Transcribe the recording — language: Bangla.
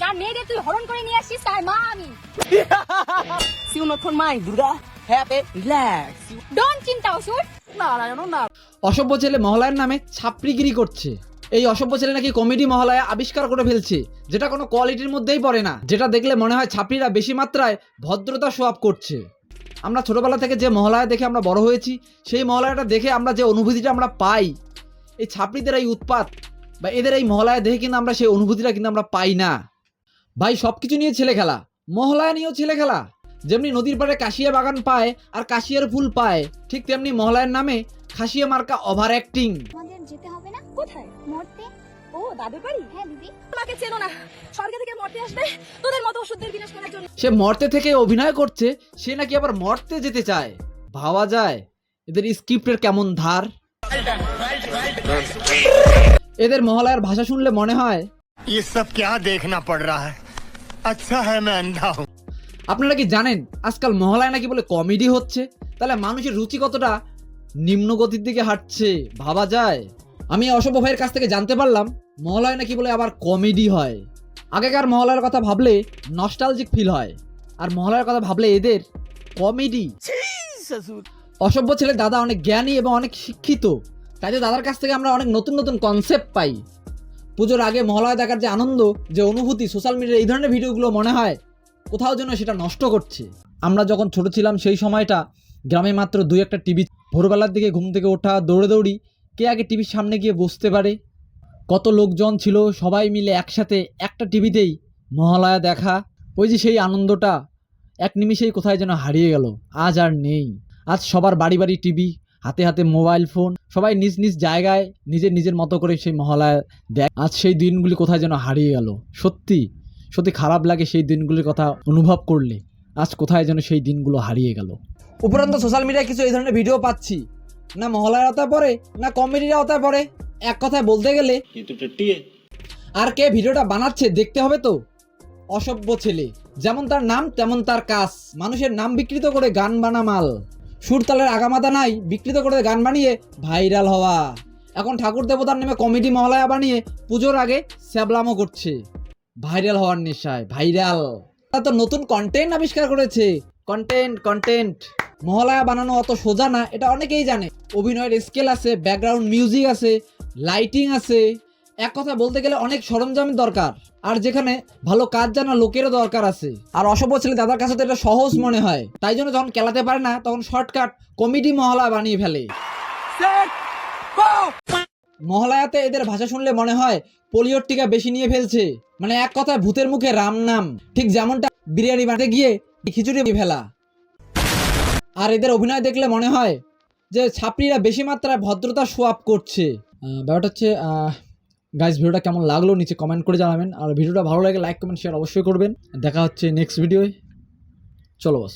যার মেয়েদের তুই হরণ করে নিয়ে আসছিস তার মা আমি। See you not for mine, Durga. Happy, relax. Don't চিন্তা অসুর। No, no, no. অসভ্য ছেলে মহালয়ার নামে ছাপড়িগিরি করছে। এই অসভ্য ছেলে নাকি কমেডি মহালয়া আবিষ্কার করে ফেলছে, যেটা কোনো কোয়ালিটির মধ্যেই পড়ে না, যেটা দেখলে মনে হয় ছাপড়িরা বেশি মাত্রায় ভদ্রতা শো আপ করছে। আমরা ছোটবেলা থেকে যে মহালয়া দেখে আমরা বড় হয়েছি, সেই মহালয়াটা দেখে আমরা যে অনুভূতিটা আমরা পাই, এই ছাপড়িদের এই উৎপাত বা এদের এই মহালয়া দেখে কিন্তু আমরা সেই অনুভূতিটা কিন্তু আমরা পাই না। ভাই, সব কিছু নিয়ে ছেলে খেলা, মহালয়া নিয়েও ছেলে খেলা। যেমনি নদীর পাড়ে কাশিয়া বাগান পায় আর কাশিয়ার ফুল পায়, ঠিক তেমনি মহালয়ার নামে খাসিয়া মার্কা ওভার অ্যাক্টিং। আমাদের যেতে হবে না? কোথায়? মরতে। ও দাদুর বাড়ি? হ্যাঁ দিদি। আমাকে চেনো না, স্বর্গ থেকে মরতে আসবে তোদের মতো ওষুধের বিনাশ করার জন্য। সে মরতে থেকে অভিনয় করছে, সে নাকি আবার মরতে যেতে চায়। ভাবা যায় এদের স্ক্রিপ্টের কেমন ধার। এদের মহালয়ার ভাষা শুনলে মনে হয় ये सब क्या देखना पड़ रहा है, अच्छा है मैं अंधा हूँ। আপনারা কি জানেন আজকাল মহালয়া নাকি বলে কমেডি হচ্ছে? তাহলে মানুষের রুচি কতটা নিম্ন গতির দিকে হাঁটছে ভাবা যায়। আমি অসভ্য ভাইয়ের কাছ থেকে জানতে পারলাম মহালয়া নাকি বলে আবার কমেডি হয়। আগেকার মহালয়ার কথা ভাবলে নস্টালজিক ফিল হয়, আর মহালয়ার কথা ভাবলে এদের কমেডি। অসভ্য ছেলে দাদা অনেক জ্ঞানী এবং অনেক শিক্ষিত, তাই তো দাদার কাছ থেকে আমরা অনেক নতুন নতুন কনসেপ্ট পাই। পুজোর আগে মহালয়া দেখার যে আনন্দ, যে অনুভূতি, সোশ্যাল মিডিয়ায় এই ধরনের ভিডিওগুলো মনে হয় কোথাও যেন সেটা নষ্ট করছে। আমরা যখন ছোট ছিলাম সেই সময়টা গ্রামে মাত্র 2-1টা টিভি। ভোরবেলার দিকে ঘুম থেকে ওঠা, দৌড়ি কে আগে টিভির সামনে গিয়ে বসতে পারে। কত লোকজন ছিল, সবাই মিলে একসাথে একটা টিভিতেই মহালয়া দেখা। ওই যে সেই আনন্দটা এক নিমিষেই কোথায় যেন হারিয়ে গেল, আজ আর নেই। আজ সবার বাড়ি বাড়ি টিভি, হাতে হাতে মোবাইল ফোন, সবাই নিজ নিজ জায়গায় নিজের নিজের মতো করে সেই মহালয়া দেখ। আজ সেই দিনগুলি কোথায় যেন হারিয়ে গেল। সত্যি সত্যি খারাপ লাগে সেই দিনগুলির কথা অনুভব করলে। আজ কোথায় যেন সেই দিনগুলো হারিয়ে গেল। উপরন্ত সোশ্যাল মিডিয়ায় কিছু এই ধরনের ভিডিও পাচ্ছি, না মহালয়ার আওতায় পড়ে না কমেডির আওতায় পড়ে। এক কথায় বলতে গেলে আর কে ভিডিওটা বানাচ্ছে দেখতে হবে তো। অসভ্য ছেলে, যেমন তার নাম তেমন তার কাজ। মানুষের নাম বিকৃত করে গান বানা মাল। সুরতালের আগামাতা নাই, বিকৃত করে গান বানিয়ে ভাইরাল হওয়া। এখন ঠাকুর দেবতার নামে কমেডি মহালয়া বানিয়ে পুজোর আগে স্যাবলামও করছে ভাইরাল হওয়ার নেশায়। ভাইরাল তো নতুন কন্টেন্ট আবিষ্কার করেছে। কন্টেন্ট মহালয়া বানানো অত সোজা না, এটা অনেকেই জানে। অভিনয়ের স্কেল আছে, ব্যাকগ্রাউন্ড মিউজিক আছে, লাইটিং আছে। এক কথা বলতে গেলে অনেক সরঞ্জামের দরকার, আর যেখানে ভালো কাজ জানা লোকেরও দরকার আছে। আর অসভ্য ছেলে দাদার কাছে তো এটা সহজ মনে হয়, তাই জন্য যখন খেলাতে পারে না তখন শর্টকাট কমেডি মহালয়া বানিয়ে ফেলে। মহালয়াতে এদের ভাষা শুনলে মনে হয় পোলিওর টিকা বেশি নিয়ে ফেলছে। মানে এক কথায় ভূতের মুখে রাম নাম, ঠিক যেমনটা বিরিয়ানি বানাতে গিয়ে খিচুড়ি ফেলা। আর এদের অভিনয় দেখলে মনে হয় যে ছাত্রীরা বেশি মাত্রায় ভদ্রতা শো আপ করছে। ব্যাপারটা হচ্ছে গাইস, ভিডিওটা কেমন লাগলো নিচে কমেন্ট করে জানাবেন। আর ভিডিওটা ভালো লাগে লাইক কমেন্ট শেয়ার অবশ্যই করবেন। দেখা হচ্ছে নেক্সট ভিডিওয়। চলো বস।